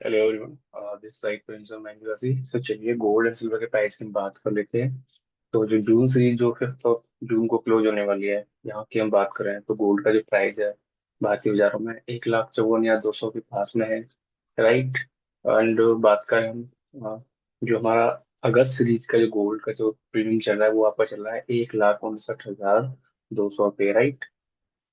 Hello everyone, this side Prince और मैंगोसी। सो चलिए gold and silver के प्राइस की बात कर लेते हैं। तो जो जून सीरीज जो 5 जून को क्लोज होने वाली है, यहाँ की हम बात कर रहे हैं तो गोल्ड का जो प्राइस है भारतीय बाजारों में 1,54,200 के पास में है, राइट। एंड बात करें हम, जो हमारा अगस्त सीरीज का जो गोल्ड का जो प्रीमियम चल रहा है वो आपका चल रहा है 1,59,200 पे, राइट।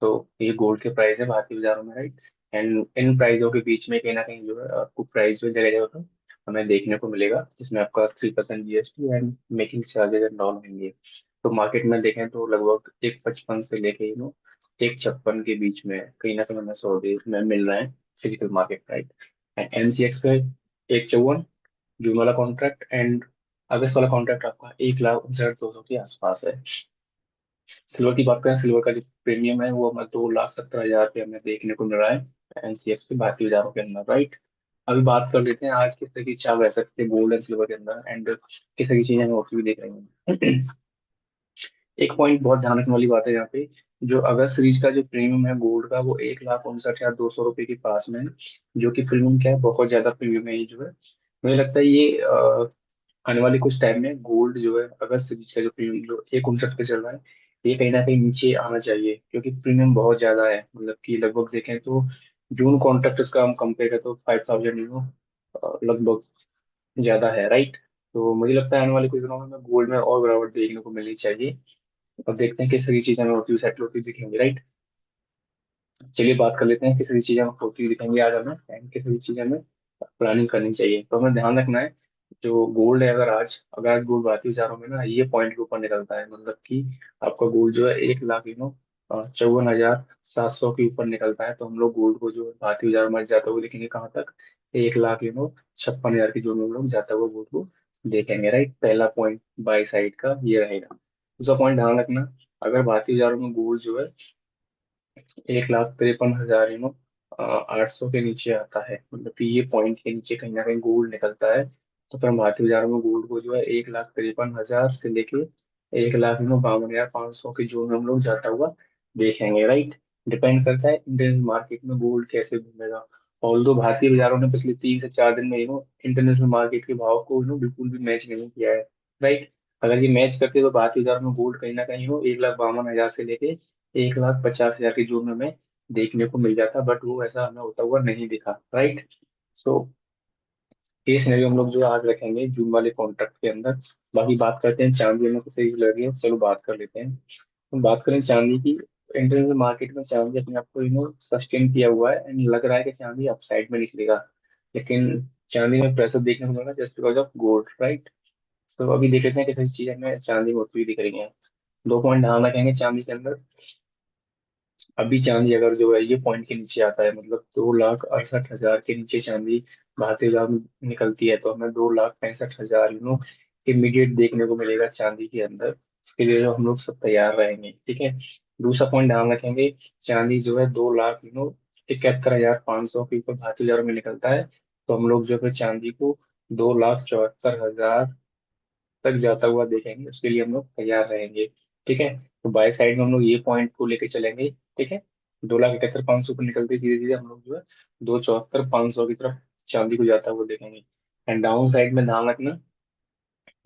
तो ये गोल्ड के प्राइस है भारतीय बाजारों में, राइट। एंड इन प्राइसों के बीच में कहीं ना कहीं जो है आपको प्राइस जो जगह जगह पर हमें देखने को मिलेगा, जिसमें आपका 3% GST and making charges and all होंगे। तो मार्केट में देखें तो लगभग 1,55 से लेके 1,56 के बीच में कहीं ना कहीं हमें सौदे में मिल रहे हैं, physical market, right. And MCX पे 1,54 जून वाला कॉन्ट्रैक्ट, एंड अगस्त वाला कॉन्ट्रैक्ट आपका 1,59,200 के आसपास है। सिल्वर की बात करें, सिल्वर का जो प्रीमियम है वो हमें 2,70,000 पे हमें देखने को मिल रहा है एनसीएक्स पे भारतीय बाजारों के अंदर, राइट। अभी बात कर लेते हैं आज किस तरह की चाल रह सकती है गोल्ड एंड सिल्वर के अंदर, एंड किस तरह की चीजें हमें होती हुई देख रही हैं। एक पॉइंट बहुत ध्यान रखने वाली बात है यहाँ पे। जो अगस्त सीरीज का जो प्रीमियम है गोल्ड का वो 1,59,200 के पास में है, जो कि प्रीमियम क्या है, बहुत ज्यादा प्रीमियम है ये जो है। मुझे लगता है ये आने वाले कुछ टाइम में गोल्ड जो है अगस्त सीरीज का जो प्रीमियम जो 1,59 पे चल रहा है, ये कहीं ना कहीं नीचे आना चाहिए, क्योंकि प्रीमियम बहुत ज्यादा है। मतलब कि लगभग देखें तो जून कॉन्ट्रैक्ट का हम कंपेयर करें तो 5,000 लगभग ज्यादा है, राइट। तो मुझे लगता है आने वाले कुछ दिनों में हमें गोल्ड में और गिरावट देखने को मिलनी चाहिए। अब देखते हैं किस तरह की चीजें हमें होती हुई सेटल होती हुई दिखेंगी, राइट। चलिए बात कर लेते हैं किस तरह की चीजें हमें होती हुई दिखेंगी आज हमें, एंड किस तरह की चीजें हमें प्लानिंग करनी चाहिए। तो हमें ध्यान रखना है, जो गोल्ड है अगर आज गोल्ड भारतीय बाजारों में ना ये पॉइंट के ऊपर निकलता है, मतलब कि आपका गोल्ड जो है 1,54,700 के ऊपर निकलता है, तो हम लोग गोल्ड को जो है भारतीय बाजार में जाते हुए देखेंगे कहाँ तक, 1,56,000 की जोन में हम लोग जाते हुए गोल्ड को देखेंगे, राइट। पहला पॉइंट बाई साइड का ये रहेगा। दूसरा पॉइंट ध्यान रखना, अगर भारतीय बाजारों में गोल्ड जो है 1,53,000 800 के नीचे आता है, मतलब कि ये पॉइंट के नीचे कहीं ना कहीं गोल्ड निकलता है, तो फिर हम भारतीय बाजार में गोल्ड को जो है 1,53,000 से लेके 1,52,500 के जोन में हम लोग जाता हुआ देखेंगे, राइट। डिपेंड करता है इंडियन मार्केट में गोल्ड कैसे घूमेगा। ऑल्दो भारतीय बाजारों ने पिछले 3 से 4 दिन में इंटरनेशनल मार्केट के भाव को बिल्कुल भी मैच नहीं किया है, राइट। अगर ये मैच करते तो भारतीय बाजार में गोल्ड कहीं ना कहीं 1,52,000 से लेके 1,50,000 की जोन में हमें देखने को मिल जाता, बट वो ऐसा हमें होता हुआ नहीं दिखा, राइट। सो ये सिनेरियो हम लोग जो आज रखेंगे जून वाले कॉन्ट्रैक्ट के अंदर। बाकी बात करते हैं चांदी में किस लग रही है, चलो बात कर लेते हैं। हम बात करें चांदी की, इंटरनेशनल मार्केट में चांदी अपने आप को सस्टेन किया हुआ है, एंड लग रहा है कि चांदी अपसाइड में निकलेगा, लेकिन चांदी में प्रेशर देखने को मिला just because of gold, right. तो अभी देख लेते हैं किस चीजें हमें चांदी में होती हुई दिख रही है। दो पॉइंट ध्यान रखेंगे चांदी के अंदर। अभी चांदी अगर जो है ये पॉइंट के नीचे आता है, मतलब 2,68,000 के नीचे चांदी भारतीय बाजार में निकलती है, तो हमें 2,65,000 इमीडिएट देखने को मिलेगा चांदी के अंदर। उसके लिए जो हम लोग सब तैयार रहेंगे, ठीक है। दूसरा पॉइंट ध्यान रखेंगे, चांदी जो है 2,71,500 के ऊपर भारतीय बाजार में निकलता है, तो हम लोग जो है चांदी को 2,74,000 तक जाता हुआ देखेंगे, उसके लिए हम लोग तैयार रहेंगे, ठीक है। तो बाय साइड में हम लोग ये पॉइंट को लेके चलेंगे, ठीक है। 2,71,500 पर निकलते सीधे सीधे हम लोग जो है 2,74,500 की तरफ चांदी को जाता हुआ देखेंगे। एंड डाउन साइड में ध्यान रखना,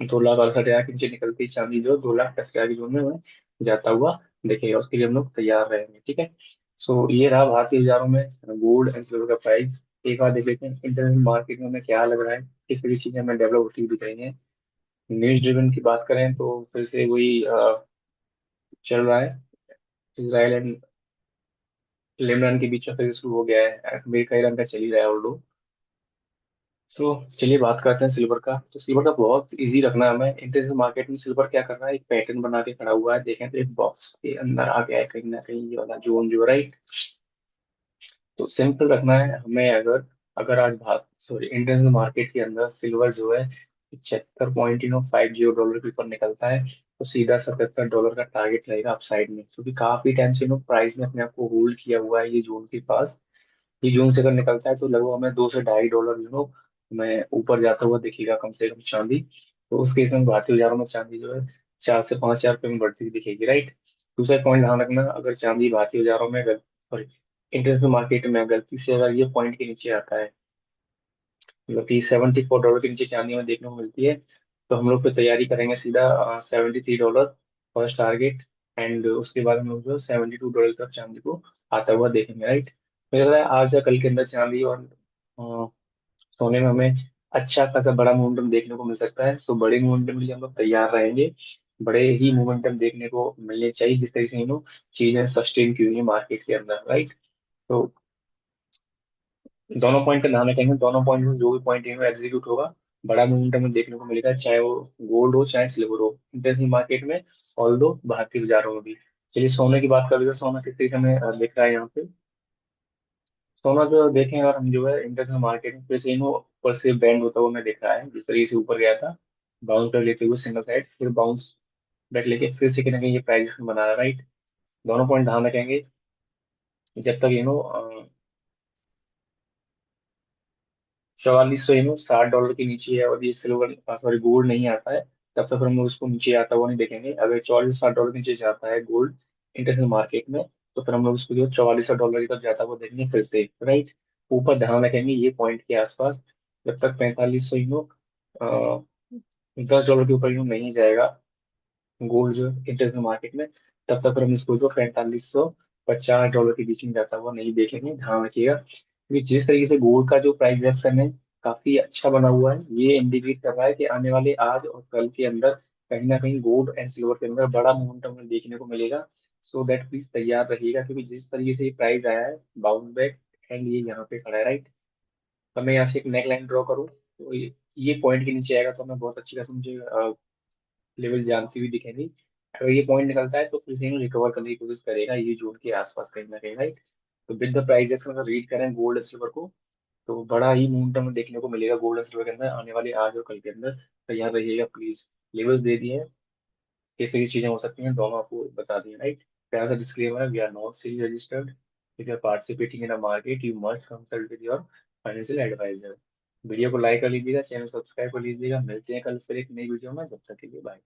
2,68,000 के नीचे निकलती चांदी जो 2,10,000 की जोन में हमें जाता हुआ दिखेगा, उसके लिए हम लोग तैयार रहेंगे, ठीक है। सो ये रहा भारतीय बाजारों में गोल्ड एंड सिल्वर का प्राइस। एक बार देख लेते हैं इंटरनेशनल मार्केट में हमें क्या लग रहा है, किस तरह की चीजें हमें डेवलप होती हुई दिख रही हैं। न्यूज ड्रिवन की बात करें तो फिर से वही चल रहा है, इसराइल एंड लेबनान के बीच में फिर शुरू हो गया है, अमेरिका ईरान का चल ही रहा है ऑल्दो। तो चलिए बात करते हैं सिल्वर का। तो सिल्वर का बहुत इजी रखना है हमें। इंटरनेशनल मार्केट में सिल्वर क्या कर रहा है, एक पैटर्न बना के खड़ा हुआ है, देखें तो एक बॉक्स के अंदर आ गया है कहीं ना कहीं ये वाला जोन जो, राइट। तो सिंपल रखना है हमें। अगर अगर आज भारत सॉरी इंटरनेशनल मार्केट के अंदर सिल्वर जो है 75.50 डॉलर के ऊपर निकलता है, तो सीधा $77 का टारगेट रहेगा अपसाइड में, क्योंकि काफी टाइम से प्राइस ने अपने आप को होल्ड किया हुआ है ये जोन के पास। ये जून से अगर निकलता है तो लगभग हमें $2 से $2.5 हमें ऊपर जाता हुआ दिखेगा कम से कम चांदी। तो उस केस में भारतीय बाजारों में चांदी जो है 4 से 5 हज़ार रुपये में बढ़ती हुई दिखेगी, राइट। दूसरा पॉइंट ध्यान रखना, अगर चांदी भारतीय बाजारों में सॉरी इंटरनेशनल मार्केट में गलती से अगर ये पॉइंट के नीचे आता है, मतलब कि $74 के नीचे चांदी हमें देखने को मिलती है, तो हम लोग फिर तैयारी करेंगे सीधा $73 फर्स्ट टारगेट। एंड उसके बाद हम लोग जो $72 तक चांदी को आता हुआ देखेंगे, राइट। मुझे लग रहा है आज या कल के अंदर चांदी और सोने में हमें अच्छा खासा बड़ा मोमेंटम देखने को मिल सकता है। सो बड़े मोमेंटम के लिए हम लोग तैयार रहेंगे। बड़े ही मोमेंटम देखने को मिलने चाहिए, जिस तरीके से चीजें सस्टेन की हुई है मार्केट के अंदर, राइट। तो दोनों पॉइंट का ध्यान रखेंगे, दोनों पॉइंट में जो भी पॉइंट एग्जीक्यूट होगा, बड़ा मोमेंटम में देखने को मिलेगा, चाहे वो गोल्ड हो चाहे सिल्वर हो इंटरनेशनल मार्केट में, ऑल दो भारतीय बाजारों में भी। चलिए सोने की बात कर लेते हैं, सोना किस तरीके से हमें दिख रहा है यहाँ पे। सोना जो देखें अगर हम जो है इंटरनेशनल मार्केट में, फिर से ऊपर से बैंड होता हुआ हमें दिख रहा है, जिस तरीके से ऊपर गया था बाउंस कर लेते हुए सिंगल साइड, फिर बाउंस बैक लेके फिर से कहीं ना कहीं ये प्राइस बना रहा है, राइट। दोनों पॉइंट ध्यान रखेंगे। जब तक 4400 $60 के नीचे है और ये सिल्वर सॉरी गोल्ड नहीं आता है, तब तक हम लोग उसको नीचे आता हुआ नहीं देखेंगे। अगर 4460 $60 के नीचे जाता है गोल्ड इंटरनेशनल मार्केट में, तो फिर हम लोग उसको जो $4400 तक जाता हुआ देखेंगे फिर से, राइट। ऊपर ध्यान रखेंगे ये पॉइंट के आसपास। जब तक 4500 $10 के ऊपर नहीं जाएगा गोल्ड जो इंटरनेशनल मार्केट में, तब तक हम इसको जो $4550 के बीच में जाता हुआ नहीं देखेंगे, ध्यान रखिएगा। क्योंकि जिस तरीके से गोल्ड का जो प्राइस एक्शन है काफी अच्छा बना हुआ है, ये इंडिकेट कर रहा है कि आने वाले आज और कल के अंदर कहीं ना कहीं गोल्ड एंड सिल्वर के अंदर बड़ा मोमेंटम हमें देखने को मिलेगा। सो दैट प्लीज तैयार रहिएगा, क्योंकि जिस तरीके से ये प्राइस आया है बाउंस बैक एंड ये यहाँ पे खड़ा है, राइट। तो मैं यहाँ से एक नेक लाइन ड्रॉ करूँ तो ये पॉइंट के नीचे आएगा, तो मैं बहुत अच्छी खासी मुझे लेवल जानती हुई दिखेंगी। अगर ये पॉइंट निकलता है तो फिर से रिकवर करने की कोशिश करेगा ये जोन के आसपास कहीं ना कहीं, राइट। तो विद द प्राइस अगर रीड करें गोल्ड और सिल्वर को, तो बड़ा ही मोमेंटम देखने को मिलेगा गोल्ड और सिल्वर के अंदर आने वाले आज और कल के अंदर। तैयार रहिएगा प्लीज। लेवल्स दे दिए हैं, किस तरह की चीजें हो सकती हैं दोनों आपको बता दिए, राइट। प्यार सा डिस्क्लेमर है, we are not sell registered. If you are participating in a market you must consult with your financial advisor. Video को लाइक कर लीजिएगा, चैनल सब्सक्राइब कर लीजिएगा। मिलते हैं कल फिर एक नई वीडियो में, जब तक के लिए बाय।